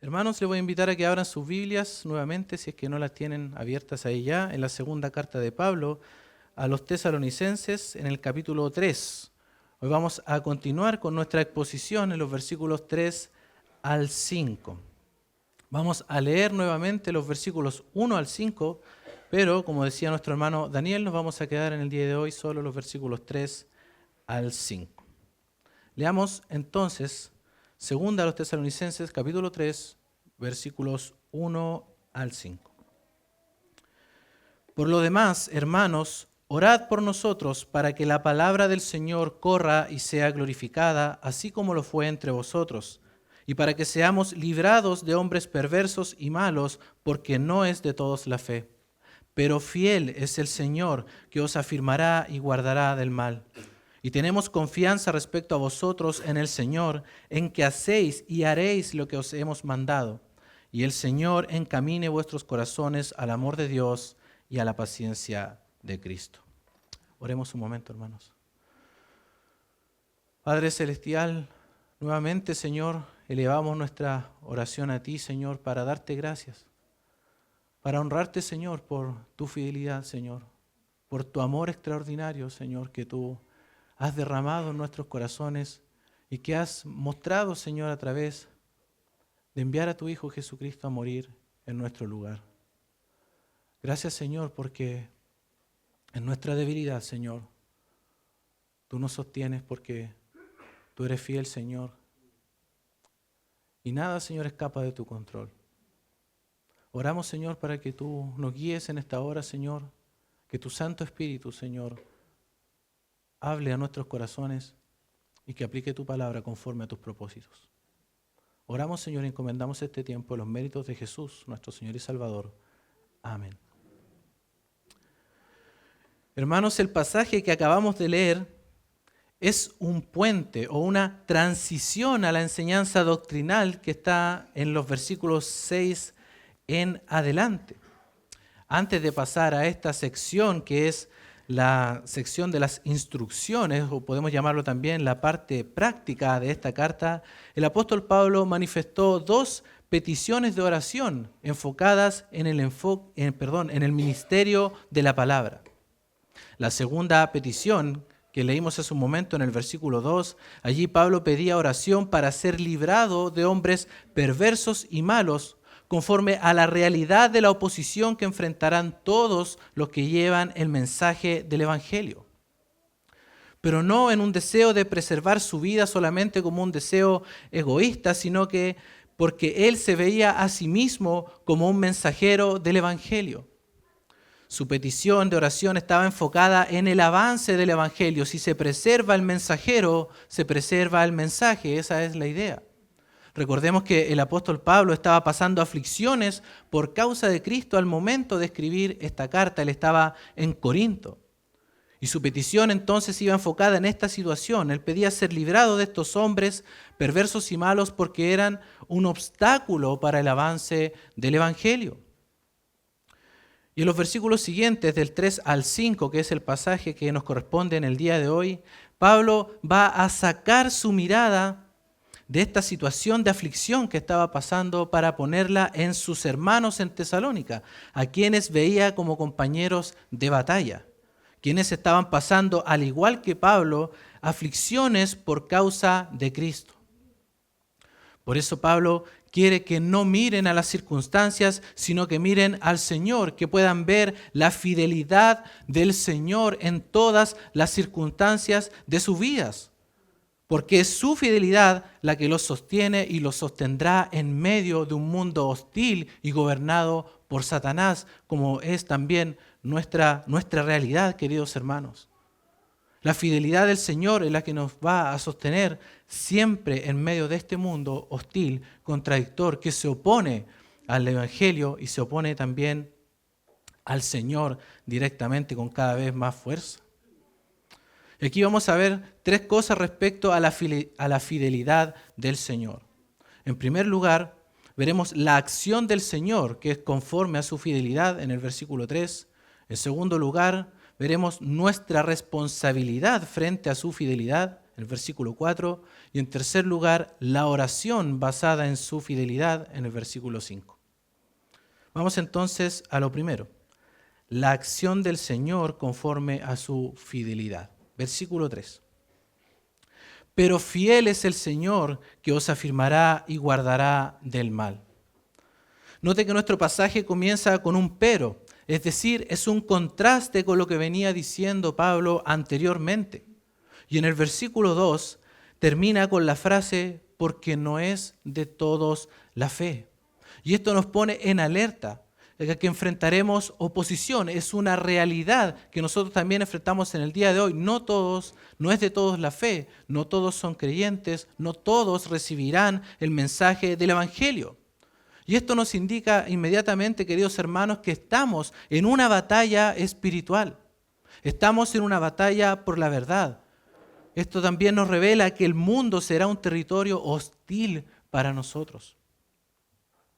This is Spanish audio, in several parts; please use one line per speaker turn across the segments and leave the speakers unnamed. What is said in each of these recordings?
Hermanos, les voy a invitar a que abran sus Biblias nuevamente, si es que no las tienen abiertas ahí ya, en la segunda carta de Pablo a los tesalonicenses, en el capítulo 3. Hoy vamos a continuar con nuestra exposición en los versículos 3 al 5. Vamos a leer nuevamente los versículos 1 al 5, pero como decía nuestro hermano Daniel, nos vamos a quedar en el día de hoy solo los versículos 3 al 5. Leamos entonces segunda a los tesalonicenses, capítulo 3, versículos 1 al 5. Por lo demás, hermanos, orad por nosotros para que la palabra del Señor corra y sea glorificada, así como lo fue entre vosotros, y para que seamos librados de hombres perversos y malos, porque no es de todos la fe. Pero fiel es el Señor, que os afirmará y guardará del mal. Y tenemos confianza respecto a vosotros en el Señor, en que hacéis y haréis lo que os hemos mandado. Y el Señor encamine vuestros corazones al amor de Dios y a la paciencia de Cristo. Oremos un momento, hermanos. Padre Celestial, nuevamente, Señor, elevamos nuestra oración a ti, Señor, para darte gracias, para honrarte, Señor, por tu fidelidad, Señor, por tu amor extraordinario, Señor, que tú has derramado en nuestros corazones y que has mostrado, Señor, a través de enviar a tu Hijo Jesucristo a morir en nuestro lugar. Gracias, Señor, porque en nuestra debilidad, Señor, tú nos sostienes porque tú eres fiel, Señor, y nada, Señor, escapa de tu control. Oramos, Señor, para que tú nos guíes en esta hora, Señor, que tu Santo Espíritu, Señor, hable a nuestros corazones y que aplique tu palabra conforme a tus propósitos. Oramos, Señor, y encomendamos este tiempo a los méritos de Jesús, nuestro Señor y Salvador. Amén. Hermanos, el pasaje que acabamos de leer es un puente o una transición a la enseñanza doctrinal que está en los versículos 6 en adelante. Antes de pasar a esta sección que es la sección de las instrucciones, o podemos llamarlo también la parte práctica de esta carta, el apóstol Pablo manifestó dos peticiones de oración enfocadas en el ministerio de la palabra. La segunda petición que leímos hace un momento en el versículo 2, allí Pablo pedía oración para ser librado de hombres perversos y malos, conforme a la realidad de la oposición que enfrentarán todos los que llevan el mensaje del Evangelio. Pero no en un deseo de preservar su vida solamente como un deseo egoísta, sino que porque él se veía a sí mismo como un mensajero del Evangelio. Su petición de oración estaba enfocada en el avance del Evangelio. Si se preserva el mensajero, se preserva el mensaje. Esa es la idea. Recordemos que el apóstol Pablo estaba pasando aflicciones por causa de Cristo al momento de escribir esta carta. Él estaba en Corinto. Y su petición entonces iba enfocada en esta situación. Él pedía ser librado de estos hombres perversos y malos porque eran un obstáculo para el avance del Evangelio. Y en los versículos siguientes, del 3 al 5, que es el pasaje que nos corresponde en el día de hoy, Pablo va a sacar su mirada de esta situación de aflicción que estaba pasando para ponerla en sus hermanos en Tesalónica, a quienes veía como compañeros de batalla, quienes estaban pasando, al igual que Pablo, aflicciones por causa de Cristo. Por eso Pablo quiere que no miren a las circunstancias, sino que miren al Señor, que puedan ver la fidelidad del Señor en todas las circunstancias de sus vidas. Porque es su fidelidad la que los sostiene y los sostendrá en medio de un mundo hostil y gobernado por Satanás, como es también nuestra realidad, queridos hermanos. La fidelidad del Señor es la que nos va a sostener siempre en medio de este mundo hostil, contradictor, que se opone al Evangelio y se opone también al Señor directamente con cada vez más fuerza. Y aquí vamos a ver tres cosas respecto a la fidelidad del Señor. En primer lugar, veremos la acción del Señor, que es conforme a su fidelidad en el versículo 3. En segundo lugar, veremos nuestra responsabilidad frente a su fidelidad. en el versículo 4, y en tercer lugar, la oración basada en su fidelidad, en el versículo 5. Vamos entonces a lo primero, la acción del Señor conforme a su fidelidad. Versículo 3. Pero fiel es el Señor que os afirmará y guardará del mal. Note que nuestro pasaje comienza con un pero, es decir, es un contraste con lo que venía diciendo Pablo anteriormente. Y en el versículo 2 termina con la frase, porque no es de todos la fe. Y esto nos pone en alerta, de que enfrentaremos oposición. Es una realidad que nosotros también enfrentamos en el día de hoy. No es de todos la fe, no todos son creyentes, no todos recibirán el mensaje del Evangelio. Y esto nos indica inmediatamente, queridos hermanos, que estamos en una batalla espiritual. Estamos en una batalla por la verdad. Esto también nos revela que el mundo será un territorio hostil para nosotros.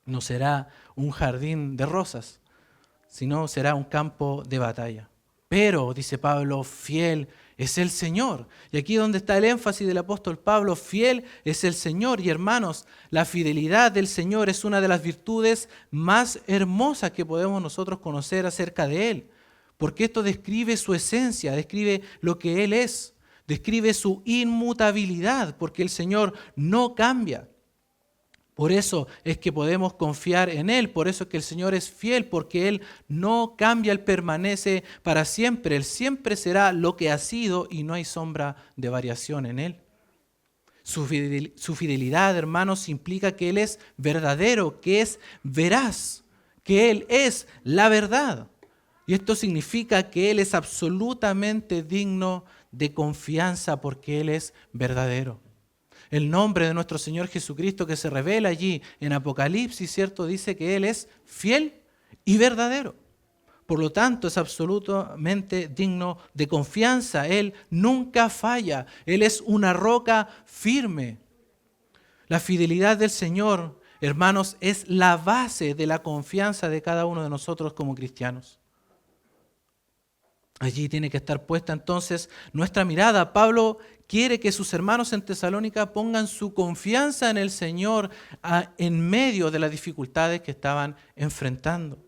No será un jardín de rosas, sino será un campo de batalla. Pero, dice Pablo, fiel es el Señor. Y aquí es donde está el énfasis del apóstol Pablo, fiel es el Señor. Y hermanos, la fidelidad del Señor es una de las virtudes más hermosas que podemos nosotros conocer acerca de Él. Porque esto describe su esencia, describe lo que Él es, describe su inmutabilidad, porque el Señor no cambia. Por eso es que podemos confiar en Él, por eso es que el Señor es fiel, porque Él no cambia, Él permanece para siempre. Él siempre será lo que ha sido y no hay sombra de variación en Él. Su fidelidad, hermanos, implica que Él es verdadero, que es veraz, que Él es la verdad. Y esto significa que Él es absolutamente digno de confianza porque Él es verdadero. El nombre de nuestro Señor Jesucristo que se revela allí en Apocalipsis, ¿cierto? Dice que Él es fiel y verdadero. Por lo tanto, es absolutamente digno de confianza. Él nunca falla. Él es una roca firme. La fidelidad del Señor, hermanos, es la base de la confianza de cada uno de nosotros como cristianos. Allí tiene que estar puesta entonces nuestra mirada. Pablo quiere que sus hermanos en Tesalónica pongan su confianza en el Señor en medio de las dificultades que estaban enfrentando.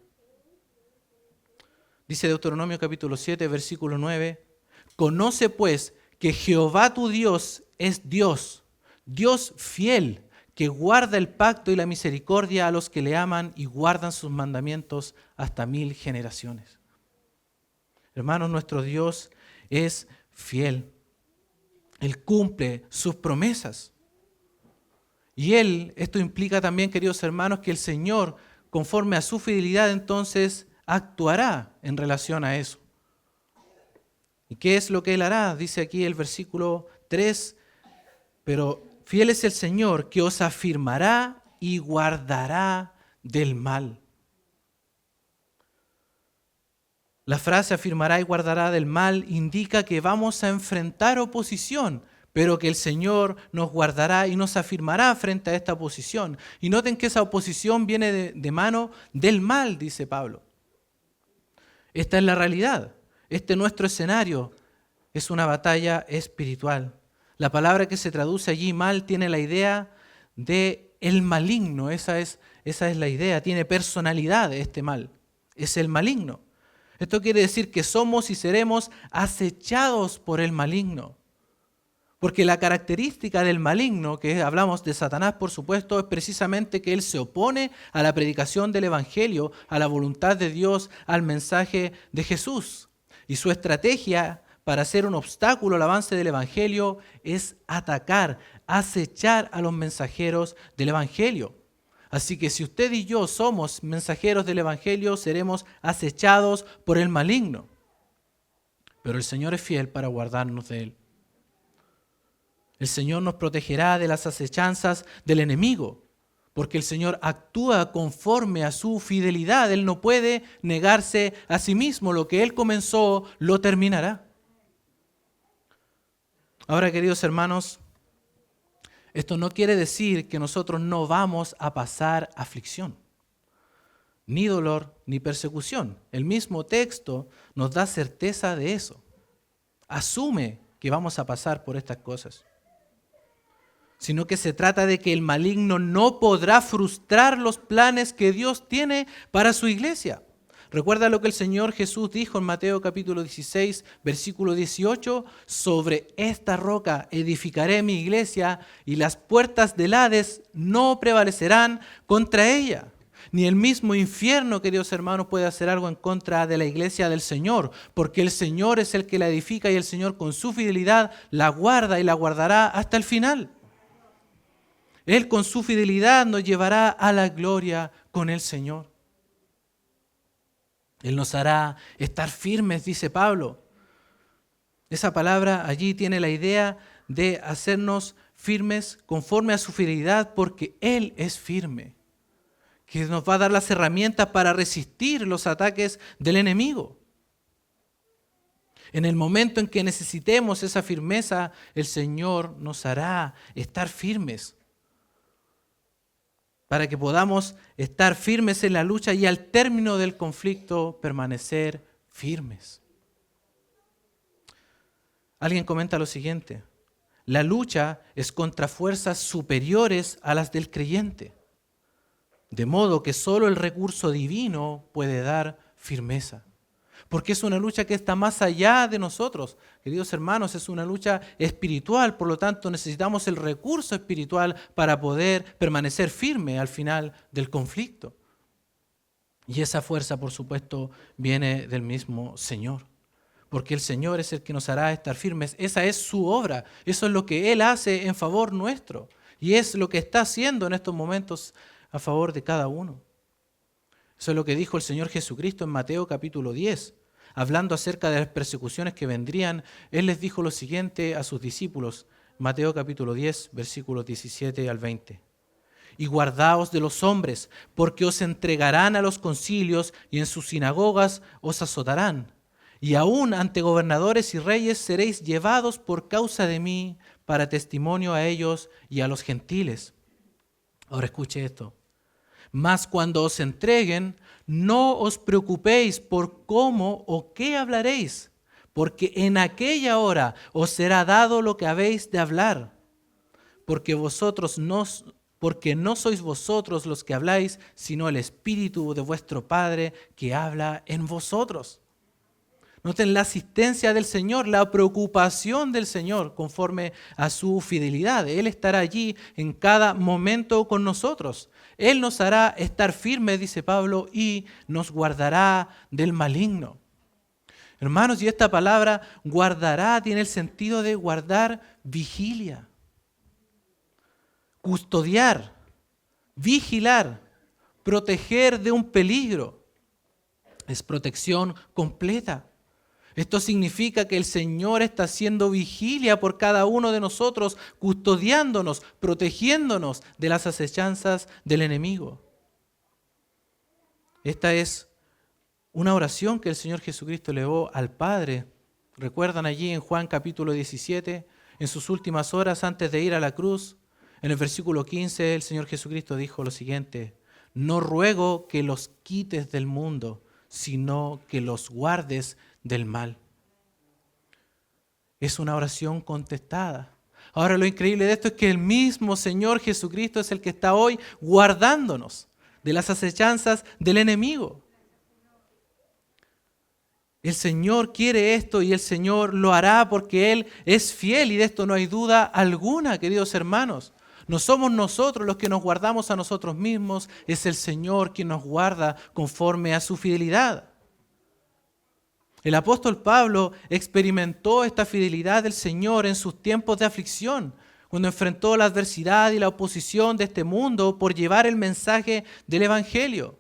Dice Deuteronomio capítulo 7, versículo 9, conoce pues que Jehová tu Dios es Dios, Dios fiel, que guarda el pacto y la misericordia a los que le aman y guardan sus mandamientos hasta 1000 generaciones. Hermanos, nuestro Dios es fiel. Él cumple sus promesas. Y esto implica también, queridos hermanos, que el Señor, conforme a su fidelidad, entonces actuará en relación a eso. ¿Y qué es lo que Él hará? Dice aquí el versículo 3, pero fiel es el Señor que os afirmará y guardará del mal. La frase afirmará y guardará del mal indica que vamos a enfrentar oposición, pero que el Señor nos guardará y nos afirmará frente a esta oposición. Y noten que esa oposición viene de mano del mal, dice Pablo. Esta es la realidad. Este es nuestro escenario. Es una batalla espiritual. La palabra que se traduce allí mal tiene la idea de el maligno. Esa es la idea. Tiene personalidad este mal. Es el maligno. Esto quiere decir que somos y seremos acechados por el maligno. Porque la característica del maligno, que hablamos de Satanás por supuesto, es precisamente que él se opone a la predicación del Evangelio, a la voluntad de Dios, al mensaje de Jesús. Y su estrategia para ser un obstáculo al avance del Evangelio es atacar, acechar a los mensajeros del Evangelio. Así que si usted y yo somos mensajeros del Evangelio, seremos acechados por el maligno. Pero el Señor es fiel para guardarnos de él. El Señor nos protegerá de las acechanzas del enemigo, porque el Señor actúa conforme a su fidelidad. Él no puede negarse a sí mismo. Lo que Él comenzó, lo terminará. Ahora, queridos hermanos, esto no quiere decir que nosotros no vamos a pasar aflicción, ni dolor, ni persecución. El mismo texto nos da certeza de eso. Asume que vamos a pasar por estas cosas, sino que se trata de que el maligno no podrá frustrar los planes que Dios tiene para su iglesia. Recuerda lo que el Señor Jesús dijo en Mateo capítulo 16, versículo 18, sobre esta roca edificaré mi iglesia y las puertas del Hades no prevalecerán contra ella. Ni el mismo infierno, queridos hermanos, puede hacer algo en contra de la iglesia del Señor, porque el Señor es el que la edifica y el Señor con su fidelidad la guarda y la guardará hasta el final. Él con su fidelidad nos llevará a la gloria con el Señor. Él nos hará estar firmes, dice Pablo. Esa palabra allí tiene la idea de hacernos firmes conforme a su fidelidad, porque Él es firme, que nos va a dar las herramientas para resistir los ataques del enemigo. En el momento en que necesitemos esa firmeza, el Señor nos hará estar firmes, para que podamos estar firmes en la lucha y al término del conflicto permanecer firmes. Alguien comenta lo siguiente: la lucha es contra fuerzas superiores a las del creyente, de modo que solo el recurso divino puede dar firmeza. Porque es una lucha que está más allá de nosotros. Queridos hermanos, es una lucha espiritual, por lo tanto necesitamos el recurso espiritual para poder permanecer firme al final del conflicto. Y esa fuerza, por supuesto, viene del mismo Señor. Porque el Señor es el que nos hará estar firmes. Esa es su obra. Eso es lo que Él hace en favor nuestro. Y es lo que está haciendo en estos momentos a favor de cada uno. Eso es lo que dijo el Señor Jesucristo en Mateo capítulo 10. Hablando acerca de las persecuciones que vendrían, Él les dijo lo siguiente a sus discípulos. Mateo capítulo 10, versículos 17 al 20. Y guardaos de los hombres, porque os entregarán a los concilios y en sus sinagogas os azotarán. Y aún ante gobernadores y reyes seréis llevados por causa de mí para testimonio a ellos y a los gentiles. Ahora escuche esto. Mas cuando os entreguen, no os preocupéis por cómo o qué hablaréis, porque en aquella hora os será dado lo que habéis de hablar, porque no sois vosotros los que habláis, sino el Espíritu de vuestro Padre que habla en vosotros. Noten la asistencia del Señor, la preocupación del Señor conforme a su fidelidad. Él estará allí en cada momento con nosotros. Él nos hará estar firmes, dice Pablo, y nos guardará del maligno. Hermanos, y esta palabra guardará tiene el sentido de guardar vigilia, custodiar, vigilar, proteger de un peligro. Es protección completa. Esto significa que el Señor está haciendo vigilia por cada uno de nosotros, custodiándonos, protegiéndonos de las acechanzas del enemigo. Esta es una oración que el Señor Jesucristo elevó al Padre. ¿Recuerdan allí en Juan capítulo 17, en sus últimas horas antes de ir a la cruz? En el versículo 15 el Señor Jesucristo dijo lo siguiente: no ruego que los quites del mundo, sino que los guardes del mal. Es una oración contestada. Ahora lo increíble de esto es que el mismo Señor Jesucristo es el que está hoy guardándonos de las acechanzas del enemigo. El Señor quiere esto y el Señor lo hará porque Él es fiel y de esto no hay duda alguna, queridos hermanos. No somos nosotros los que nos guardamos a nosotros mismos, es el Señor quien nos guarda conforme a su fidelidad. El apóstol Pablo experimentó esta fidelidad del Señor en sus tiempos de aflicción, cuando enfrentó la adversidad y la oposición de este mundo por llevar el mensaje del Evangelio.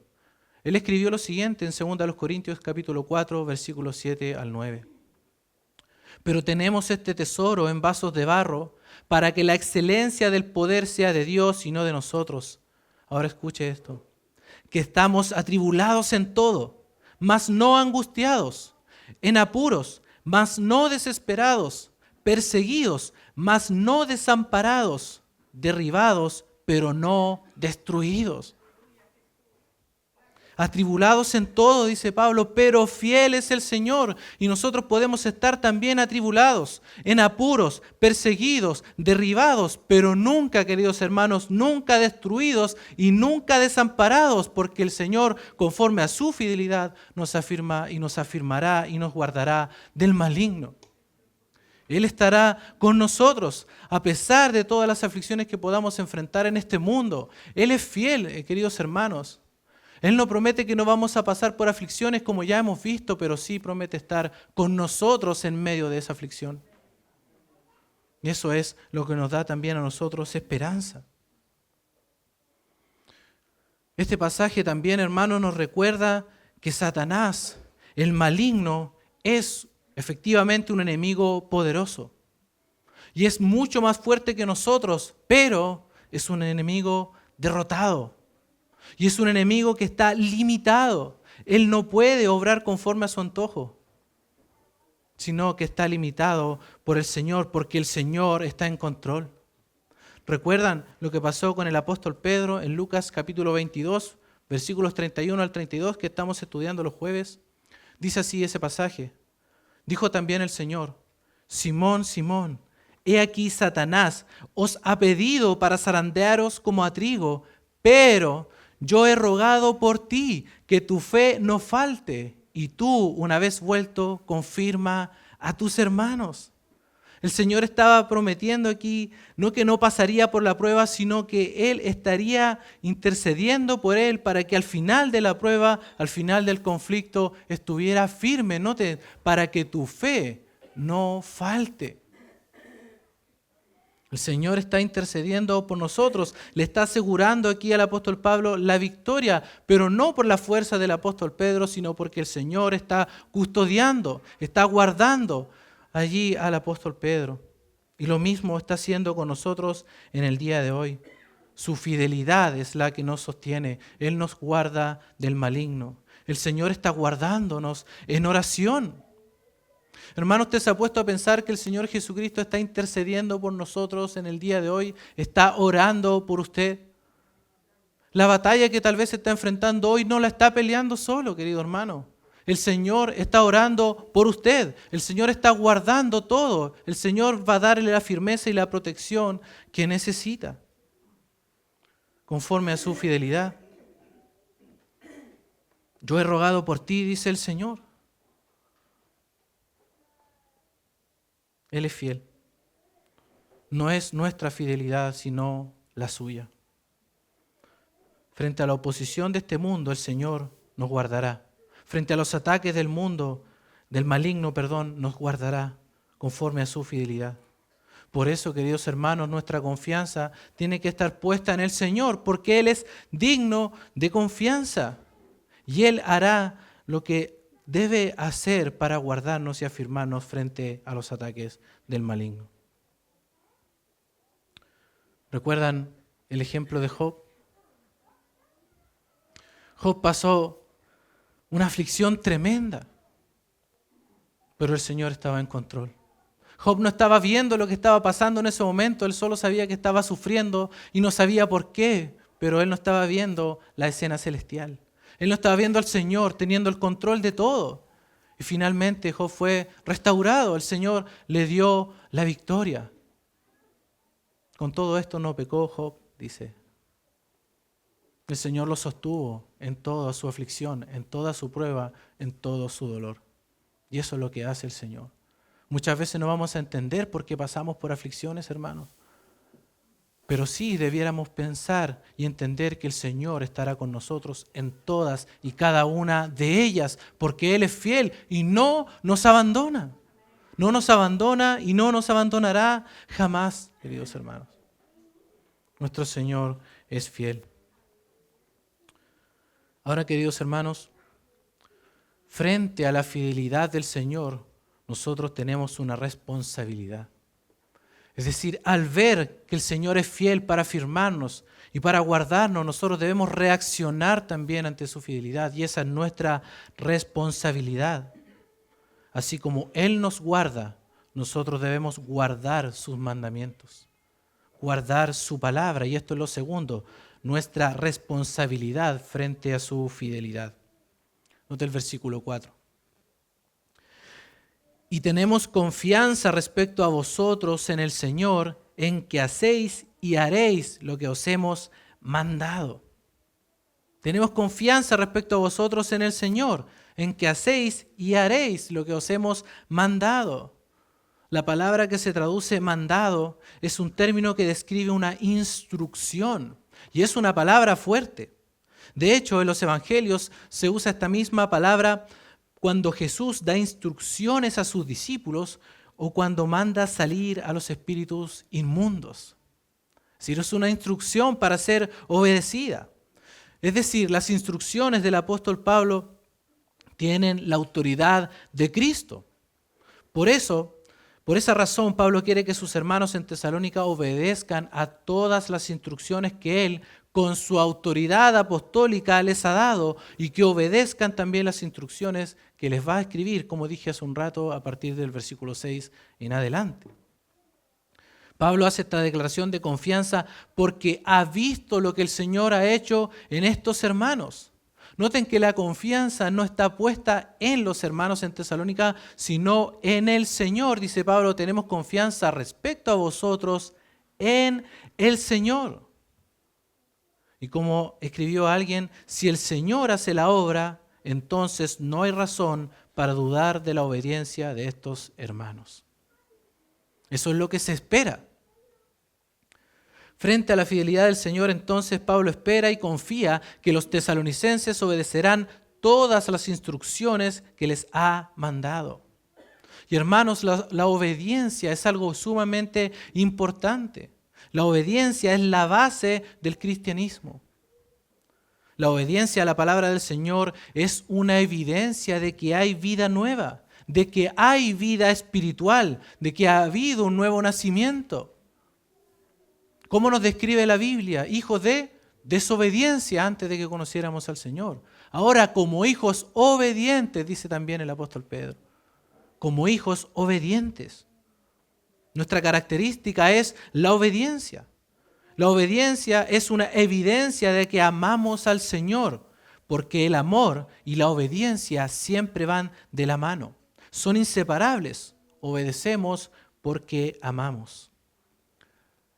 Él escribió lo siguiente en 2 Corintios capítulo 4, versículos 7 al 9. Pero tenemos este tesoro en vasos de barro, para que la excelencia del poder sea de Dios y no de nosotros. Ahora escuche esto. Que estamos atribulados en todo, mas no angustiados, en apuros, mas no desesperados, perseguidos, mas no Atribulados en todo, dice Pablo, pero fiel es el Señor. Y nosotros podemos estar también atribulados, en apuros, perseguidos, derribados, pero nunca, queridos hermanos, nunca destruidos y nunca desamparados, porque el Señor, conforme a su fidelidad, nos afirma y nos afirmará y nos guardará del maligno. Él estará con nosotros a pesar de todas las aflicciones que podamos enfrentar en este mundo. Él es fiel, queridos hermanos. Él no promete que no vamos a pasar por aflicciones como ya hemos visto, pero sí promete estar con nosotros en medio de esa aflicción. Y eso es lo que nos da también a nosotros esperanza. Este pasaje también, hermanos, nos recuerda que Satanás, el maligno, es efectivamente un enemigo poderoso. Y es mucho más fuerte que nosotros, pero es un enemigo derrotado. Y es un enemigo que está limitado. Él no puede obrar conforme a su antojo, sino que está limitado por el Señor, porque el Señor está en control. ¿Recuerdan lo que pasó con el apóstol Pedro en Lucas capítulo 22, versículos 31 al 32, que estamos estudiando los jueves? Dice así ese pasaje. Dijo también el Señor: Simón, Simón, he aquí Satanás os ha pedido para zarandearos como a trigo, pero yo he rogado por ti que tu fe no falte, y tú, una vez vuelto, confirma a tus hermanos. El Señor estaba prometiendo aquí no que no pasaría por la prueba, sino que Él estaría intercediendo por él para que al final de la prueba, al final del conflicto, estuviera firme. Note, para que tu fe no falte. El Señor está intercediendo por nosotros, le está asegurando aquí al apóstol Pablo la victoria, pero no por la fuerza del apóstol Pedro, sino porque el Señor está custodiando, está guardando allí al apóstol Pedro. Y lo mismo está haciendo con nosotros en el día de hoy. Su fidelidad es la que nos sostiene. Él nos guarda del maligno. El Señor está guardándonos en oración. Hermano, ¿usted se ha puesto a pensar que el Señor Jesucristo está intercediendo por nosotros en el día de hoy? ¿Está orando por usted? La batalla que tal vez se está enfrentando hoy no la está peleando solo, querido hermano. El Señor está orando por usted. El Señor está guardando todo. El Señor va a darle la firmeza y la protección que necesita, conforme a su fidelidad. Yo he rogado por ti, dice el Señor. Él es fiel. No es nuestra fidelidad, sino la suya. Frente a la oposición de este mundo, el Señor nos guardará. Frente a los ataques del mundo, del maligno, nos guardará conforme a su fidelidad. Por eso, queridos hermanos, nuestra confianza tiene que estar puesta en el Señor, porque Él es digno de confianza. Y Él hará lo que debe hacer para guardarnos y afirmarnos frente a los ataques del maligno. ¿Recuerdan el ejemplo de Job? Job pasó una aflicción tremenda, pero el Señor estaba en control. Job no estaba viendo lo que estaba pasando en ese momento, él solo sabía que estaba sufriendo y no sabía por qué, pero él no estaba viendo la escena celestial. Él no estaba viendo al Señor teniendo el control de todo. Y finalmente Job fue restaurado, el Señor le dio la victoria. Con todo esto no pecó Job, dice. El Señor lo sostuvo en toda su aflicción, en toda su prueba, en todo su dolor. Y eso es lo que hace el Señor. Muchas veces no vamos a entender por qué pasamos por aflicciones, hermanos. Pero sí debiéramos pensar y entender que el Señor estará con nosotros en todas y cada una de ellas, porque Él es fiel y no nos abandona. No nos abandona y no nos abandonará jamás, queridos hermanos. Nuestro Señor es fiel. Ahora, queridos hermanos, frente a la fidelidad del Señor, nosotros tenemos una responsabilidad. Es decir, al ver que el Señor es fiel para afirmarnos y para guardarnos, nosotros debemos reaccionar también ante su fidelidad, y esa es nuestra responsabilidad. Así como Él nos guarda, nosotros debemos guardar sus mandamientos, guardar su palabra, y esto es lo segundo. nuestra responsabilidad frente a su fidelidad. Note el versículo 4. Y tenemos confianza respecto a vosotros en el Señor, en que hacéis y haréis lo que os hemos mandado. Tenemos confianza respecto a vosotros en el Señor, en que hacéis y haréis lo que os hemos mandado. La palabra que se traduce mandado es un término que describe una instrucción y es una palabra fuerte. De hecho, en los evangelios se usa esta misma palabra cuando Jesús da instrucciones a sus discípulos o cuando manda salir a los espíritus inmundos. Es decir, es una instrucción para ser obedecida. Es decir, las instrucciones del apóstol Pablo tienen la autoridad de Cristo. Por esa razón, Pablo quiere que sus hermanos en Tesalónica obedezcan a todas las instrucciones que él, con su autoridad apostólica, les ha dado y que obedezcan también las instrucciones que les va a escribir, como dije hace un rato, a partir del versículo 6 en adelante. Pablo hace esta declaración de confianza porque ha visto lo que el Señor ha hecho en estos hermanos. Noten que la confianza no está puesta en los hermanos en Tesalónica, sino en el Señor. Dice Pablo, tenemos confianza respecto a vosotros en el Señor. Y como escribió alguien, si el Señor hace la obra, entonces no hay razón para dudar de la obediencia de estos hermanos. Eso es lo que se espera. Frente a la fidelidad del Señor, entonces Pablo espera y confía que los tesalonicenses obedecerán todas las instrucciones que les ha mandado. Y hermanos, la obediencia es algo sumamente importante. La obediencia es la base del cristianismo. La obediencia a la palabra del Señor es una evidencia de que hay vida nueva, de que hay vida espiritual, de que ha habido un nuevo nacimiento. ¿Cómo nos describe la Biblia? Hijos de desobediencia antes de que conociéramos al Señor. Ahora, como hijos obedientes, dice también el apóstol Pedro, como hijos obedientes. Nuestra característica es la obediencia. La obediencia es una evidencia de que amamos al Señor, porque el amor y la obediencia siempre van de la mano. Son inseparables. Obedecemos porque amamos.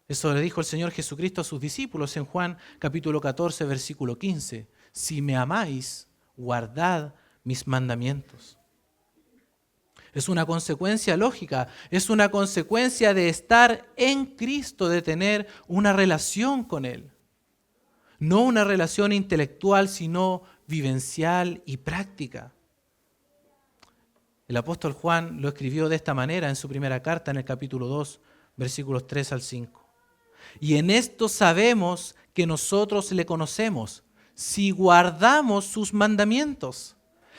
Eso le dijo el Señor Jesucristo a sus discípulos en Juan capítulo 14, versículo 15. Si me amáis, guardad mis mandamientos. Es una consecuencia lógica, es una consecuencia de estar en Cristo, de tener una relación con Él. No una relación intelectual, sino vivencial y práctica. El apóstol Juan lo escribió de esta manera en su primera carta, en el capítulo 2, versículos 3 al 5. Y en esto sabemos que nosotros le conocemos, si guardamos sus mandamientos.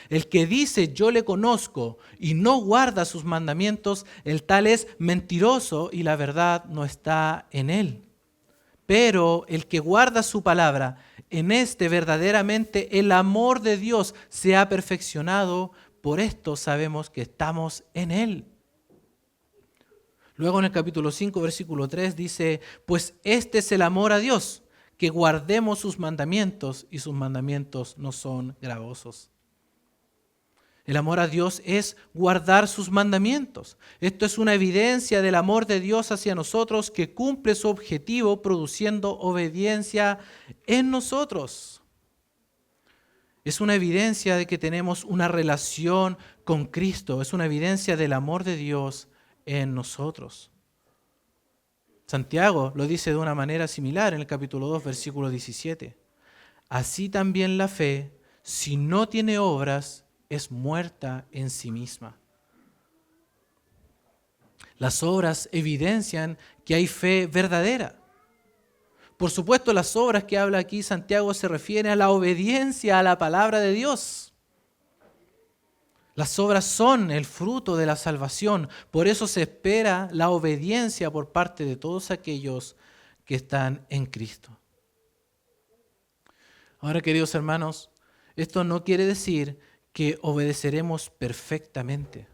El que dice yo le conozco y no guarda sus mandamientos, el tal es mentiroso y la verdad no está en él. Pero el que guarda su palabra, en este verdaderamente el amor de Dios se ha perfeccionado, por esto sabemos que estamos en él. Luego en el capítulo 5, versículo 3 dice, pues este es el amor a Dios, que guardemos sus mandamientos y sus mandamientos no son gravosos. El amor a Dios es guardar sus mandamientos. Esto es una evidencia del amor de Dios hacia nosotros que cumple su objetivo produciendo obediencia en nosotros. Es una evidencia de que tenemos una relación con Cristo. Es una evidencia del amor de Dios en nosotros. Santiago lo dice de una manera similar en el capítulo 2, versículo 17. Así también la fe, si no tiene obras, es muerta en sí misma. Las obras evidencian que hay fe verdadera. Por supuesto, las obras que habla aquí Santiago se refieren a la obediencia a la palabra de Dios. Las obras son el fruto de la salvación. Por eso se espera la obediencia por parte de todos aquellos que están en Cristo. Ahora, queridos hermanos, esto no quiere decir que obedeceremos perfectamente.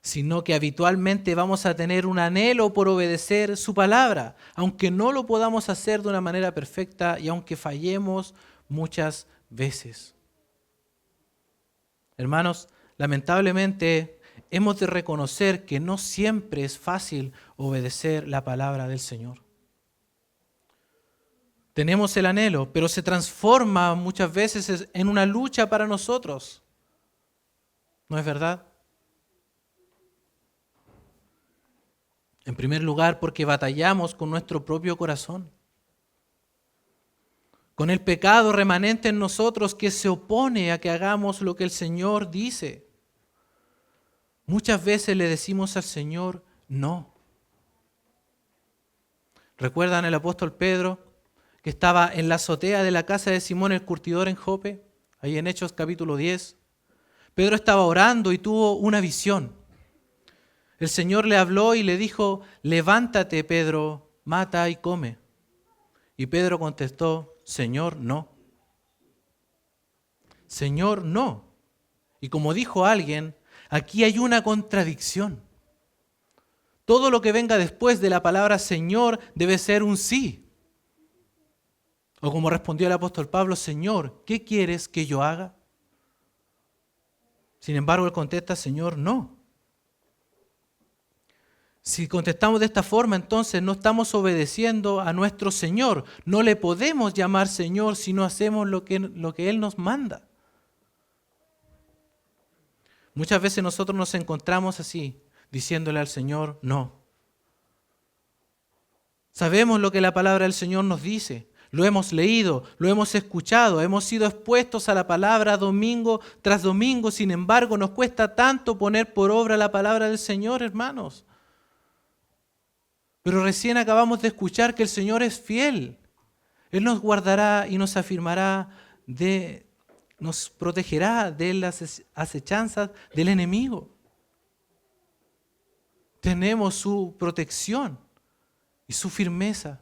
sino que habitualmente vamos a tener un anhelo por obedecer su palabra, aunque no lo podamos hacer de una manera perfecta y aunque fallemos muchas veces. Hermanos, lamentablemente hemos de reconocer que no siempre es fácil obedecer la palabra del Señor. Tenemos el anhelo, pero se transforma muchas veces en una lucha para nosotros. ¿No es verdad? En primer lugar, porque batallamos con nuestro propio corazón, con el pecado remanente en nosotros que se opone a que hagamos lo que el Señor dice. Muchas veces le decimos al Señor no. ¿Recuerdan el apóstol Pedro que estaba en la azotea de la casa de Simón el curtidor en Jope? Ahí en Hechos capítulo 10. Pedro estaba orando y tuvo una visión. El Señor le habló y le dijo: levántate, Pedro, mata y come. Y Pedro contestó: Señor, no. Señor, no. Y como dijo alguien, aquí hay una contradicción. Todo lo que venga después de la palabra Señor debe ser un sí. O como respondió el apóstol Pablo: Señor, ¿qué quieres que yo haga? Sin embargo, él contesta: Señor, no. Si contestamos de esta forma, entonces no estamos obedeciendo a nuestro Señor. No le podemos llamar Señor si no hacemos lo que Él nos manda. Muchas veces nosotros nos encontramos así, diciéndole al Señor no. Sabemos lo que la palabra del Señor nos dice. Lo hemos leído, lo hemos escuchado, hemos sido expuestos a la palabra domingo tras domingo. Sin embargo, nos cuesta tanto poner por obra la palabra del Señor, hermanos. Pero recién acabamos de escuchar que el Señor es fiel. Él nos guardará y nos afirmará, nos protegerá de las acechanzas del enemigo. Tenemos su protección y su firmeza.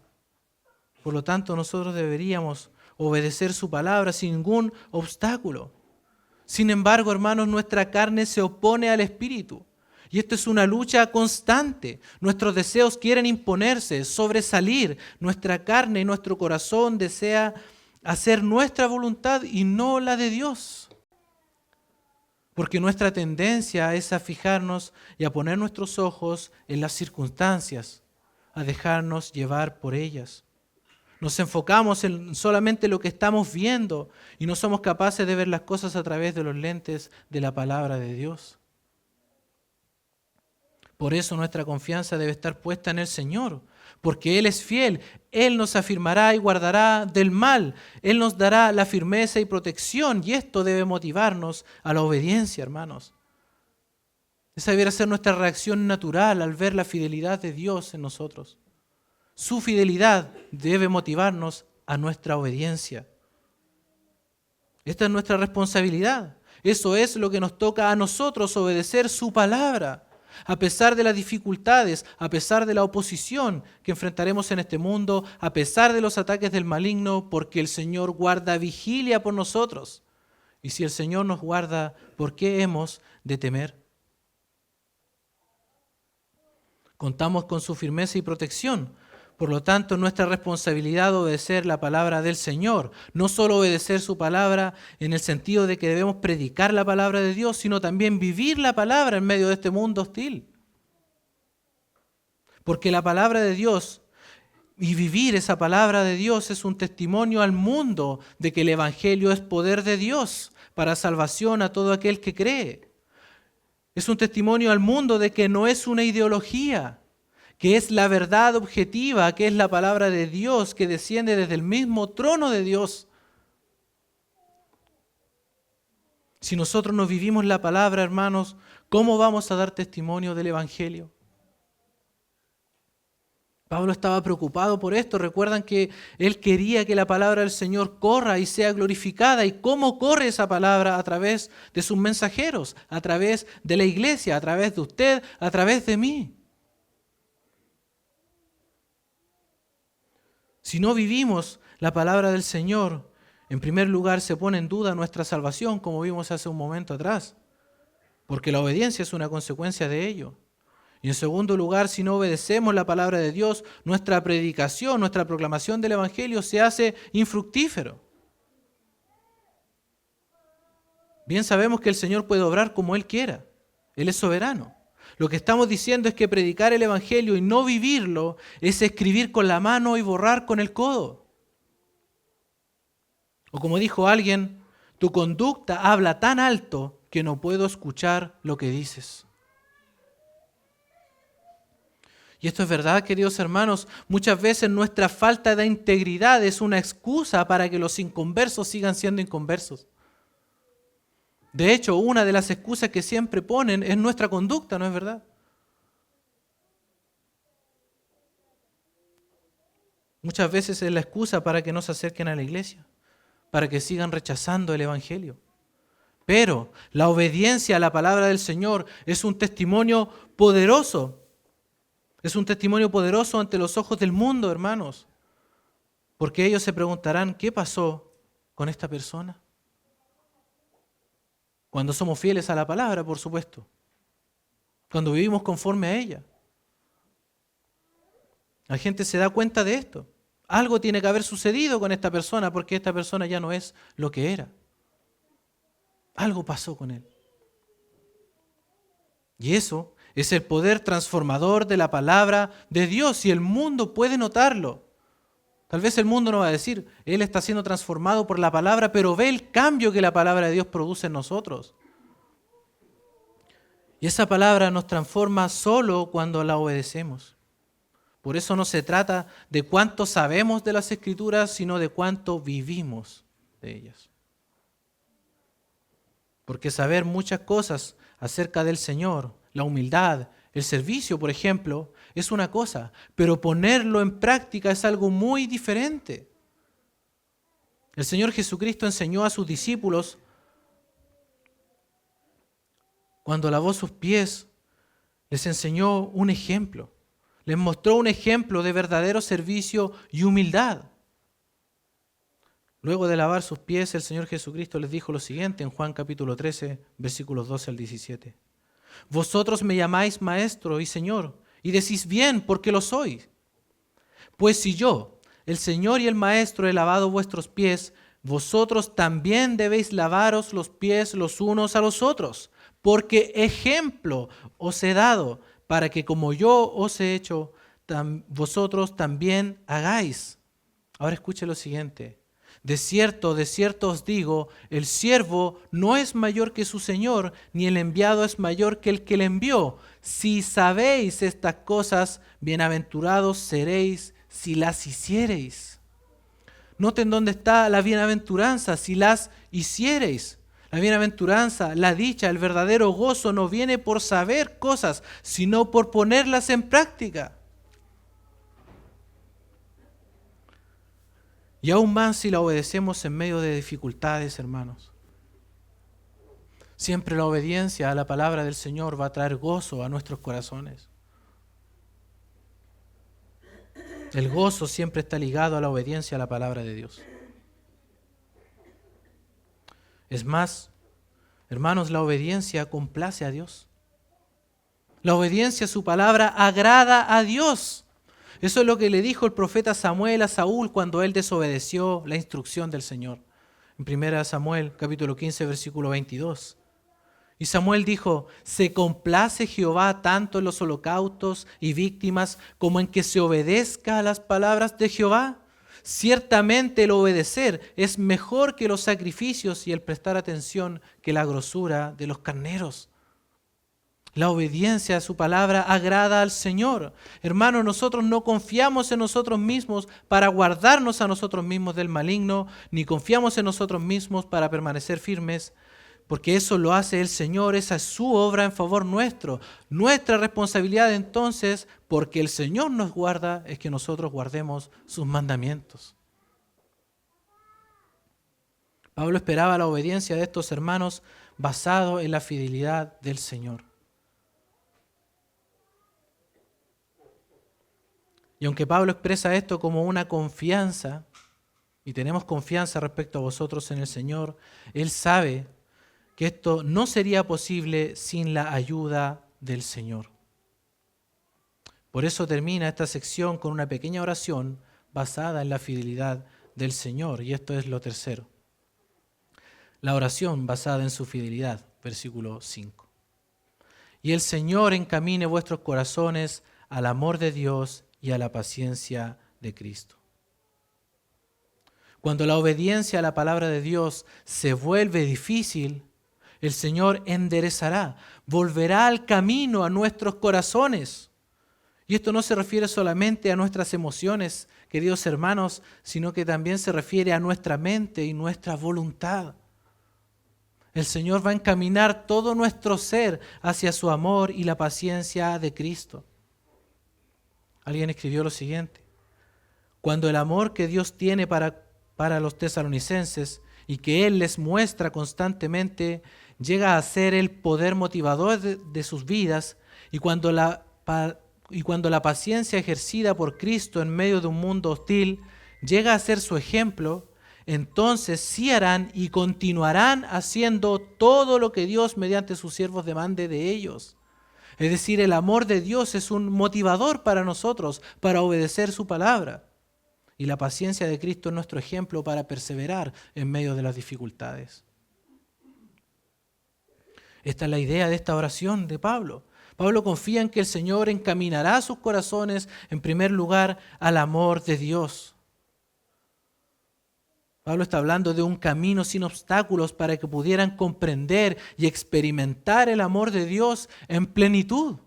Por lo tanto, nosotros deberíamos obedecer su palabra sin ningún obstáculo. Sin embargo, hermanos, nuestra carne se opone al Espíritu. Y esto es una lucha constante. Nuestros deseos quieren imponerse, sobresalir. Nuestra carne y nuestro corazón desea hacer nuestra voluntad y no la de Dios. Porque nuestra tendencia es a fijarnos y a poner nuestros ojos en las circunstancias, a dejarnos llevar por ellas. Nos enfocamos en solamente lo que estamos viendo y no somos capaces de ver las cosas a través de los lentes de la palabra de Dios. Por eso nuestra confianza debe estar puesta en el Señor, porque Él es fiel. Él nos afirmará y guardará del mal. Él nos dará la firmeza y protección, y esto debe motivarnos a la obediencia, hermanos. Esa debería ser nuestra reacción natural al ver la fidelidad de Dios en nosotros. Su fidelidad debe motivarnos a nuestra obediencia. Esta es nuestra responsabilidad. Eso es lo que nos toca a nosotros, obedecer su palabra. A pesar de las dificultades, a pesar de la oposición que enfrentaremos en este mundo, a pesar de los ataques del maligno, porque el Señor guarda vigilia por nosotros. Y si el Señor nos guarda, ¿por qué hemos de temer? Contamos con su firmeza y protección. Por lo tanto, es nuestra responsabilidad obedecer la palabra del Señor. No solo obedecer su palabra en el sentido de que debemos predicar la palabra de Dios, sino también vivir la palabra en medio de este mundo hostil. Porque la palabra de Dios y vivir esa palabra de Dios es un testimonio al mundo de que el Evangelio es poder de Dios para salvación a todo aquel que cree. Es un testimonio al mundo de que no es una ideología, que es la verdad objetiva, que es la palabra de Dios que desciende desde el mismo trono de Dios. Si nosotros no vivimos la palabra, hermanos, ¿cómo vamos a dar testimonio del Evangelio? Pablo estaba preocupado por esto. Recuerdan que él quería que la palabra del Señor corra y sea glorificada. ¿Y cómo corre esa palabra? A través de sus mensajeros, a través de la iglesia, a través de usted, a través de mí. Si no vivimos la palabra del Señor, en primer lugar se pone en duda nuestra salvación, como vimos hace un momento atrás. porque la obediencia es una consecuencia de ello. Y en segundo lugar, si no obedecemos la palabra de Dios, nuestra predicación, nuestra proclamación del Evangelio se hace infructífero. Bien sabemos que el Señor puede obrar como Él quiera. Él es soberano. Lo que estamos diciendo es que predicar el Evangelio y no vivirlo es escribir con la mano y borrar con el codo. O como dijo alguien, tu conducta habla tan alto que no puedo escuchar lo que dices. Y esto es verdad, queridos hermanos, muchas veces nuestra falta de integridad es una excusa para que los inconversos sigan siendo inconversos. De hecho, una de las excusas que siempre ponen es nuestra conducta, ¿no es verdad? Muchas veces es la excusa para que no se acerquen a la iglesia, para que sigan rechazando el Evangelio. Pero la obediencia a la palabra del Señor es un testimonio poderoso. Es un testimonio poderoso ante los ojos del mundo, hermanos. Porque ellos se preguntarán, ¿qué pasó con esta persona? Cuando somos fieles a la palabra, por supuesto. Cuando vivimos conforme a ella. La gente se da cuenta de esto. Algo tiene que haber sucedido con esta persona porque esta persona ya no es lo que era. Algo pasó con él. Y eso es el poder transformador de la palabra de Dios y el mundo puede notarlo. Tal vez el mundo no va a decir, él está siendo transformado por la palabra, pero ve el cambio que la palabra de Dios produce en nosotros. Y esa palabra nos transforma solo cuando la obedecemos. Por eso no se trata de cuánto sabemos de las Escrituras, sino de cuánto vivimos de ellas. Porque saber muchas cosas acerca del Señor, la humildad, el servicio, por ejemplo, es una cosa, pero ponerlo en práctica es algo muy diferente. El Señor Jesucristo enseñó a sus discípulos, cuando lavó sus pies, les enseñó un ejemplo. Les mostró un ejemplo de verdadero servicio y humildad. Luego de lavar sus pies, el Señor Jesucristo les dijo lo siguiente en Juan capítulo 13, versículos 12 al 17. Vosotros me llamáis maestro y Señor, y decís bien, porque lo soy. Pues si yo, el Señor y el Maestro, he lavado vuestros pies, vosotros también debéis lavaros los pies los unos a los otros, porque ejemplo os he dado, para que como yo os he hecho, vosotros también hagáis. Ahora escuche lo siguiente. De cierto os digo, el siervo no es mayor que su Señor, ni el enviado es mayor que el que le envió. Si sabéis estas cosas, bienaventurados seréis si las hiciereis. Noten dónde está la bienaventuranza, si las hiciereis. La bienaventuranza, la dicha, el verdadero gozo no viene por saber cosas, sino por ponerlas en práctica. Y aún más si la obedecemos en medio de dificultades, hermanos. Siempre la obediencia a la palabra del Señor va a traer gozo a nuestros corazones. El gozo siempre está ligado a la obediencia a la palabra de Dios. Es más, hermanos, la obediencia complace a Dios. La obediencia a su palabra agrada a Dios. Eso es lo que le dijo el profeta Samuel a Saúl cuando él desobedeció la instrucción del Señor. En 1 Samuel, capítulo 15, versículo 22. Y Samuel dijo, ¿se complace Jehová tanto en los holocaustos y víctimas como en que se obedezca a las palabras de Jehová? Ciertamente el obedecer es mejor que los sacrificios y el prestar atención que la grosura de los carneros. La obediencia a su palabra agrada al Señor. Hermanos, nosotros no confiamos en nosotros mismos para guardarnos a nosotros mismos del maligno, ni confiamos en nosotros mismos para permanecer firmes, porque eso lo hace el Señor, esa es su obra en favor nuestro. Nuestra responsabilidad entonces, porque el Señor nos guarda, es que nosotros guardemos sus mandamientos. Pablo esperaba la obediencia de estos hermanos basado en la fidelidad del Señor. Y aunque Pablo expresa esto como una confianza, y tenemos confianza respecto a vosotros en el Señor, él sabe que esto no sería posible sin la ayuda del Señor. Por eso termina esta sección con una pequeña oración basada en la fidelidad del Señor. Y esto es lo tercero. La oración basada en su fidelidad, versículo 5. Y el Señor encamine vuestros corazones al amor de Dios y a la paciencia de Cristo. Cuando la obediencia a la palabra de Dios se vuelve difícil, el Señor enderezará, volverá al camino a nuestros corazones. Y esto no se refiere solamente a nuestras emociones, queridos hermanos, sino que también se refiere a nuestra mente y nuestra voluntad. El Señor va a encaminar todo nuestro ser hacia su amor y la paciencia de Cristo. Alguien escribió lo siguiente: cuando el amor que Dios tiene para los tesalonicenses y que Él les muestra constantemente llega a ser el poder motivador de sus vidas, y cuando la paciencia ejercida por Cristo en medio de un mundo hostil llega a ser su ejemplo, entonces sí harán y continuarán haciendo todo lo que Dios mediante sus siervos demande de ellos. Es decir, el amor de Dios es un motivador para nosotros, para obedecer su palabra. Y la paciencia de Cristo es nuestro ejemplo para perseverar en medio de las dificultades. Esta es la idea de esta oración de Pablo. Pablo confía en que el Señor encaminará sus corazones, en primer lugar, al amor de Dios. Pablo está hablando de un camino sin obstáculos para que pudieran comprender y experimentar el amor de Dios en plenitud.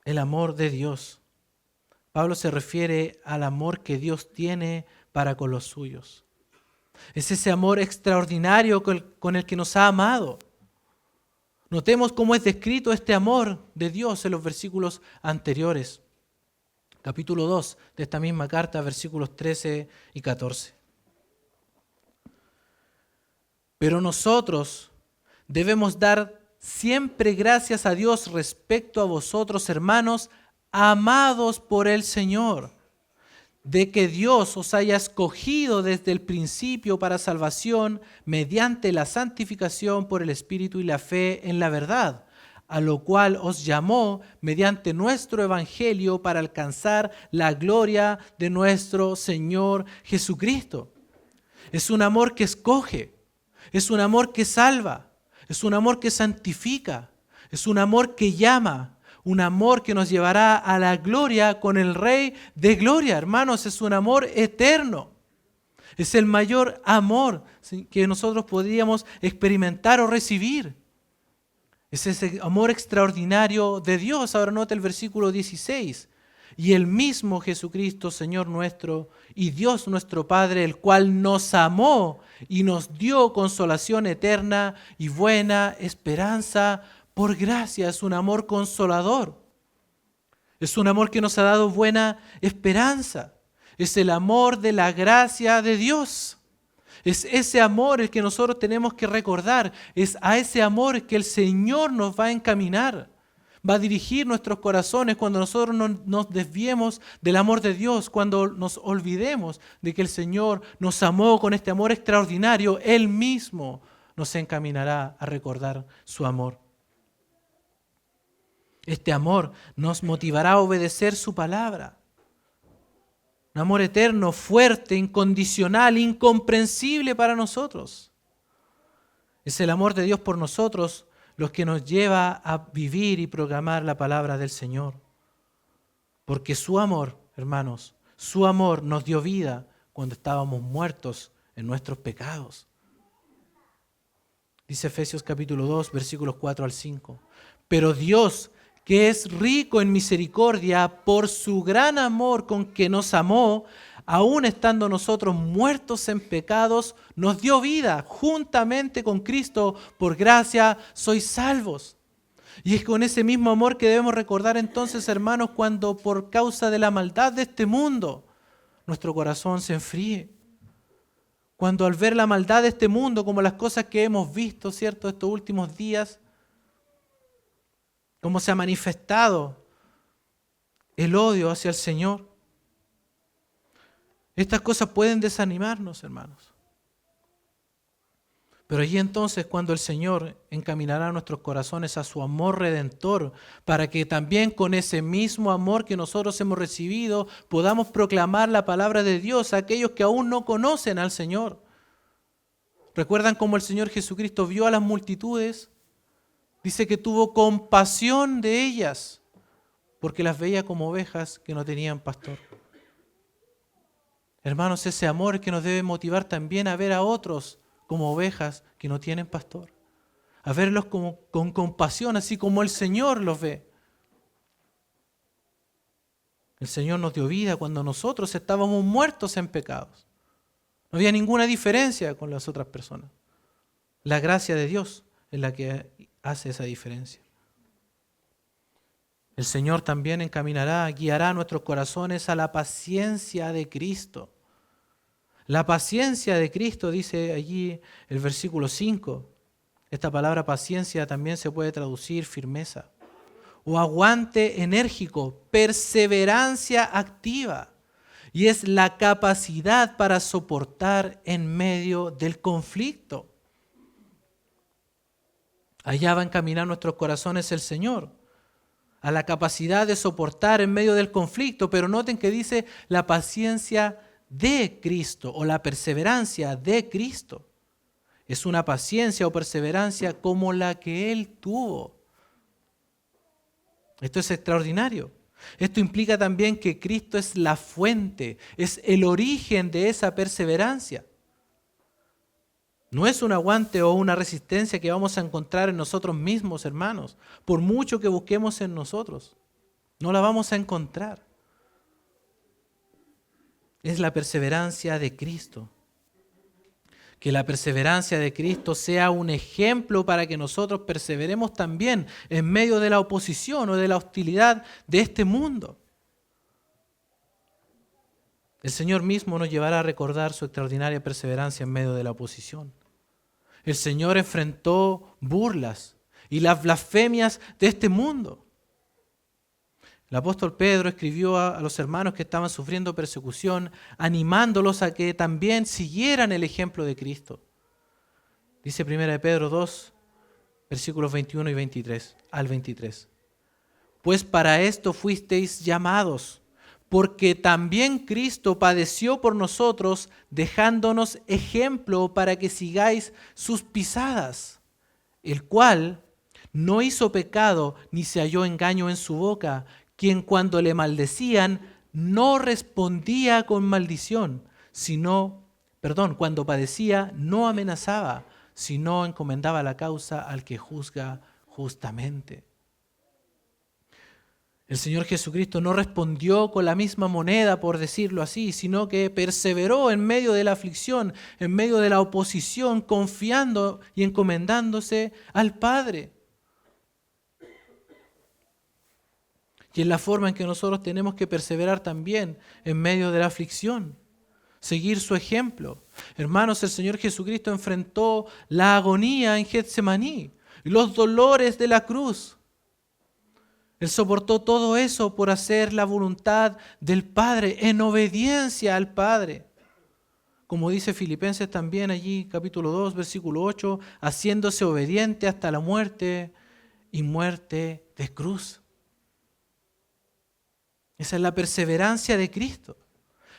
El amor de Dios. Pablo se refiere al amor que Dios tiene para con los suyos. Es ese amor extraordinario con el que nos ha amado. Notemos cómo es descrito este amor de Dios en los versículos anteriores. Capítulo 2 de esta misma carta, versículos 13 y 14. Pero nosotros debemos dar siempre gracias a Dios respecto a vosotros, hermanos, amados por el Señor, de que Dios os haya escogido desde el principio para salvación mediante la santificación por el Espíritu y la fe en la verdad, a lo cual os llamó mediante nuestro Evangelio para alcanzar la gloria de nuestro Señor Jesucristo. Es un amor que escoge, es un amor que salva, es un amor que santifica, es un amor que llama, un amor que nos llevará a la gloria con el Rey de gloria. Hermanos, es un amor eterno. Es el mayor amor que nosotros podríamos experimentar o recibir. Es ese amor extraordinario de Dios. Ahora nota el versículo 16. Y el mismo Jesucristo, Señor nuestro, y Dios nuestro Padre, el cual nos amó y nos dio consolación eterna y buena esperanza por gracia. Es un amor consolador. Es un amor que nos ha dado buena esperanza. Es el amor de la gracia de Dios. Es ese amor el que nosotros tenemos que recordar. Es a ese amor que el Señor nos va a encaminar. Va a dirigir nuestros corazones cuando nosotros nos desviemos del amor de Dios, cuando nos olvidemos de que el Señor nos amó con este amor extraordinario. Él mismo nos encaminará a recordar su amor. Este amor nos motivará a obedecer su palabra. Un amor eterno, fuerte, incondicional, incomprensible para nosotros. Es el amor de Dios por nosotros lo que nos lleva a vivir y proclamar la palabra del Señor. Porque su amor, hermanos, su amor nos dio vida cuando estábamos muertos en nuestros pecados. Dice Efesios capítulo 2, versículos 4 al 5. Pero Dios, que es rico en misericordia, por su gran amor con que nos amó, aun estando nosotros muertos en pecados, nos dio vida juntamente con Cristo. Por gracia sois salvos. Y es con ese mismo amor que debemos recordar entonces, hermanos, cuando por causa de la maldad de este mundo, nuestro corazón se enfríe. Cuando al ver la maldad de este mundo, como las cosas que hemos visto, ¿cierto?, estos últimos días, cómo se ha manifestado el odio hacia el Señor. Estas cosas pueden desanimarnos, hermanos. Pero allí entonces cuando el Señor encaminará nuestros corazones a su amor redentor, para que también con ese mismo amor que nosotros hemos recibido podamos proclamar la palabra de Dios a aquellos que aún no conocen al Señor. ¿Recuerdan cómo el Señor Jesucristo vio a las multitudes? Dice que tuvo compasión de ellas, porque las veía como ovejas que no tenían pastor. Hermanos, ese amor que nos debe motivar también a ver a otros como ovejas que no tienen pastor. A verlos con compasión, así como el Señor los ve. El Señor nos dio vida cuando nosotros estábamos muertos en pecados. No había ninguna diferencia con las otras personas. La gracia de Dios es la que hace esa diferencia. El Señor también encaminará, guiará nuestros corazones a la paciencia de Cristo. La paciencia de Cristo, dice allí el versículo 5. Esta palabra paciencia también se puede traducir firmeza. O aguante enérgico, perseverancia activa. Y es la capacidad para soportar en medio del conflicto. Allá va a encaminar nuestros corazones el Señor, a la capacidad de soportar en medio del conflicto. Pero noten que dice la paciencia de Cristo o la perseverancia de Cristo. Es una paciencia o perseverancia como la que Él tuvo. Esto es extraordinario. Esto implica también que Cristo es la fuente, es el origen de esa perseverancia. No es un aguante o una resistencia que vamos a encontrar en nosotros mismos, hermanos, por mucho que busquemos en nosotros. No la vamos a encontrar. Es la perseverancia de Cristo. Que la perseverancia de Cristo sea un ejemplo para que nosotros perseveremos también en medio de la oposición o de la hostilidad de este mundo. El Señor mismo nos llevará a recordar su extraordinaria perseverancia en medio de la oposición. El Señor enfrentó burlas y las blasfemias de este mundo. El apóstol Pedro escribió a los hermanos que estaban sufriendo persecución, animándolos a que también siguieran el ejemplo de Cristo. Dice 1 Pedro 2, versículos 21 y 23, al 23. Pues para esto fuisteis llamados, porque también Cristo padeció por nosotros, dejándonos ejemplo para que sigáis sus pisadas, el cual no hizo pecado ni se halló engaño en su boca, quien cuando le maldecían no respondía con maldición, cuando padecía no amenazaba, sino encomendaba la causa al que juzga justamente. El Señor Jesucristo no respondió con la misma moneda, por decirlo así, sino que perseveró en medio de la aflicción, en medio de la oposición, confiando y encomendándose al Padre. Y es la forma en que nosotros tenemos que perseverar también en medio de la aflicción. Seguir su ejemplo. Hermanos, el Señor Jesucristo enfrentó la agonía en Getsemaní, los dolores de la cruz. Él soportó todo eso por hacer la voluntad del Padre, en obediencia al Padre. Como dice Filipenses también allí, capítulo 2, versículo 8, haciéndose obediente hasta la muerte y muerte de cruz. Esa es la perseverancia de Cristo.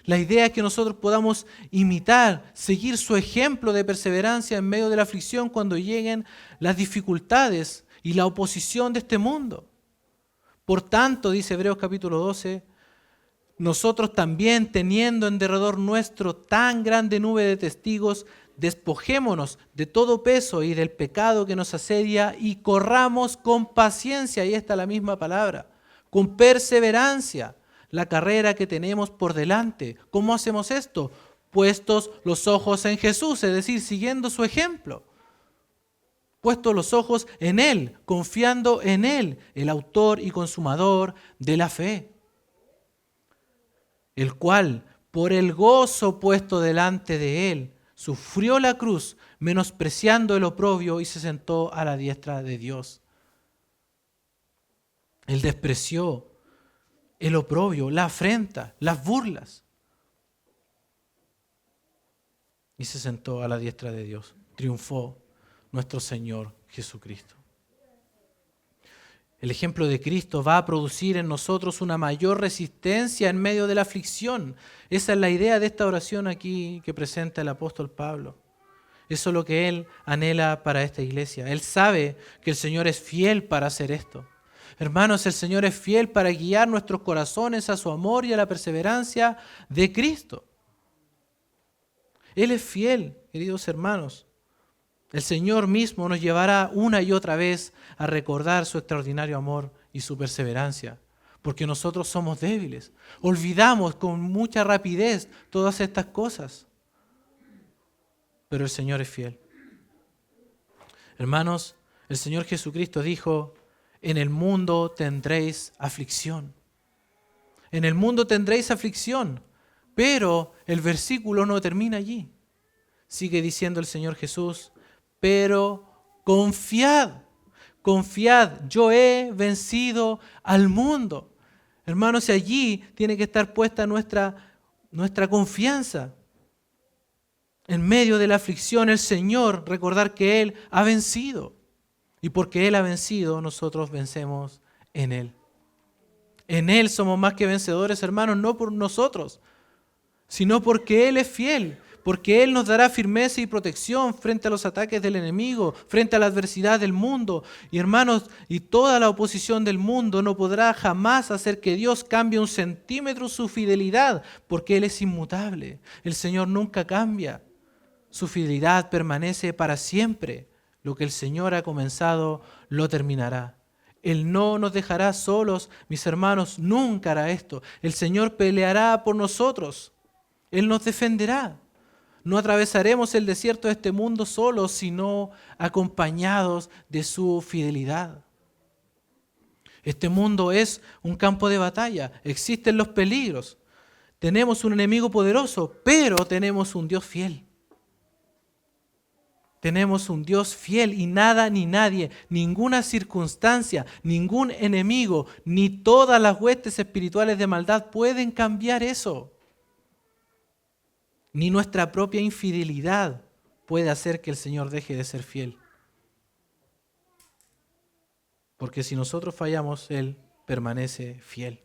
La idea es que nosotros podamos imitar, seguir su ejemplo de perseverancia en medio de la aflicción cuando lleguen las dificultades y la oposición de este mundo. Por tanto, dice Hebreos capítulo 12, nosotros también, teniendo en derredor nuestro tan grande nube de testigos, despojémonos de todo peso y del pecado que nos asedia y corramos con paciencia, y esta es la misma palabra, con perseverancia, la carrera que tenemos por delante. ¿Cómo hacemos esto? Puestos los ojos en Jesús, es decir, siguiendo su ejemplo. Puestos los ojos en Él, confiando en Él, el autor y consumador de la fe, el cual, por el gozo puesto delante de Él, sufrió la cruz, menospreciando el oprobio, y se sentó a la diestra de Dios. Él despreció el oprobio, la afrenta, las burlas, y se sentó a la diestra de Dios. Triunfó nuestro Señor Jesucristo. El ejemplo de Cristo va a producir en nosotros una mayor resistencia en medio de la aflicción. Esa es la idea de esta oración aquí que presenta el apóstol Pablo. Eso es lo que él anhela para esta iglesia. Él sabe que el Señor es fiel para hacer esto. Hermanos, el Señor es fiel para guiar nuestros corazones a su amor y a la perseverancia de Cristo. Él es fiel, queridos hermanos. El Señor mismo nos llevará una y otra vez a recordar su extraordinario amor y su perseverancia, porque nosotros somos débiles. Olvidamos con mucha rapidez todas estas cosas, pero el Señor es fiel. Hermanos, el Señor Jesucristo dijo, en el mundo tendréis aflicción. En el mundo tendréis aflicción, pero el versículo no termina allí. Sigue diciendo el Señor Jesús, pero confiad, confiad, yo he vencido al mundo. Hermanos, y allí tiene que estar puesta nuestra confianza. En medio de la aflicción, el Señor, recordar que Él ha vencido. Y porque Él ha vencido, nosotros vencemos en Él. En Él somos más que vencedores, hermanos, no por nosotros, sino porque Él es fiel. Porque Él nos dará firmeza y protección frente a los ataques del enemigo, frente a la adversidad del mundo. Y hermanos, y toda la oposición del mundo no podrá jamás hacer que Dios cambie un centímetro su fidelidad, porque Él es inmutable. El Señor nunca cambia. Su fidelidad permanece para siempre. Lo que el Señor ha comenzado, lo terminará. Él no nos dejará solos, mis hermanos, nunca hará esto. El Señor peleará por nosotros. Él nos defenderá. No atravesaremos el desierto de este mundo solos, sino acompañados de su fidelidad. Este mundo es un campo de batalla, existen los peligros. Tenemos un enemigo poderoso, pero tenemos un Dios fiel. Tenemos un Dios fiel y nada ni nadie, ninguna circunstancia, ningún enemigo, ni todas las huestes espirituales de maldad pueden cambiar eso. Ni nuestra propia infidelidad puede hacer que el Señor deje de ser fiel. Porque si nosotros fallamos, Él permanece fiel.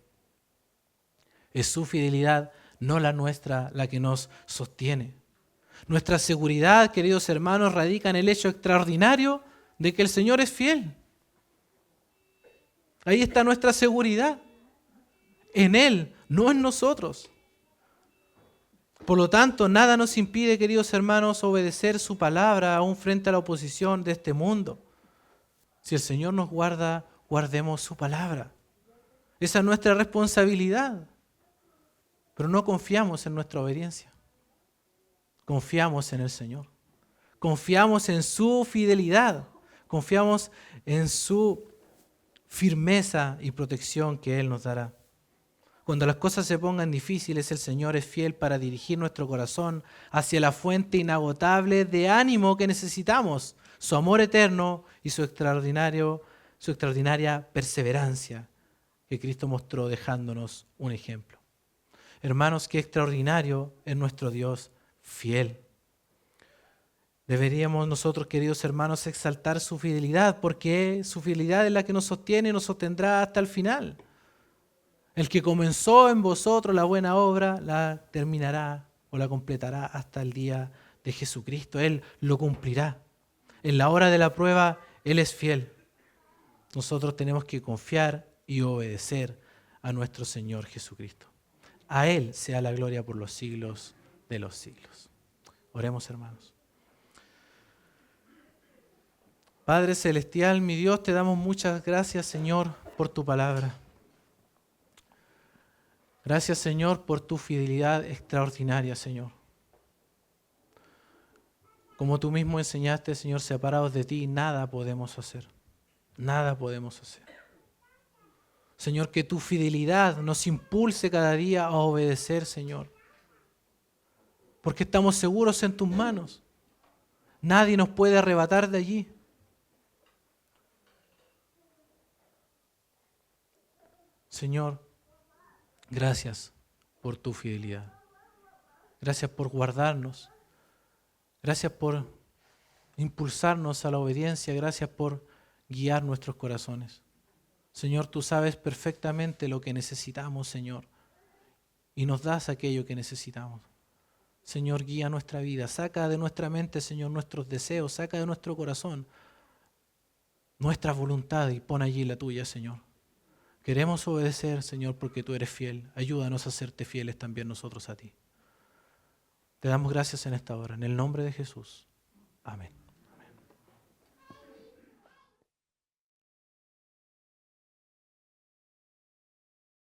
Es su fidelidad, no la nuestra, la que nos sostiene. Nuestra seguridad, queridos hermanos, radica en el hecho extraordinario de que el Señor es fiel. Ahí está nuestra seguridad. En Él, no en nosotros. Por lo tanto, nada nos impide, queridos hermanos, obedecer su palabra aún frente a la oposición de este mundo. Si el Señor nos guarda, guardemos su palabra. Esa es nuestra responsabilidad. Pero no confiamos en nuestra obediencia. Confiamos en el Señor. Confiamos en su fidelidad. Confiamos en su firmeza y protección que Él nos dará. Cuando las cosas se pongan difíciles, el Señor es fiel para dirigir nuestro corazón hacia la fuente inagotable de ánimo que necesitamos, su amor eterno y su extraordinaria perseverancia que Cristo mostró dejándonos un ejemplo. Hermanos, qué extraordinario es nuestro Dios fiel. Deberíamos nosotros, queridos hermanos, exaltar su fidelidad, porque su fidelidad es la que nos sostiene y nos sostendrá hasta el final. El que comenzó en vosotros la buena obra, la terminará o la completará hasta el día de Jesucristo. Él lo cumplirá. En la hora de la prueba, Él es fiel. Nosotros tenemos que confiar y obedecer a nuestro Señor Jesucristo. A Él sea la gloria por los siglos de los siglos. Oremos, hermanos. Padre Celestial, mi Dios, te damos muchas gracias, Señor, por tu palabra. Gracias, Señor, por tu fidelidad extraordinaria, Señor. Como tú mismo enseñaste, Señor, separados de ti, nada podemos hacer. Nada podemos hacer. Señor, que tu fidelidad nos impulse cada día a obedecer, Señor. Porque estamos seguros en tus manos. Nadie nos puede arrebatar de allí. Señor, gracias por tu fidelidad. Gracias por guardarnos. Gracias por impulsarnos a la obediencia. Gracias por guiar nuestros corazones. Señor, tú sabes perfectamente lo que necesitamos, Señor, y nos das aquello que necesitamos. Señor, guía nuestra vida. Saca de nuestra mente, Señor, nuestros deseos. Saca de nuestro corazón nuestra voluntad y pon allí la tuya, Señor. Queremos obedecer, Señor, porque tú eres fiel. Ayúdanos a serte fieles también nosotros a ti. Te damos gracias en esta hora. En el nombre de Jesús. Amén.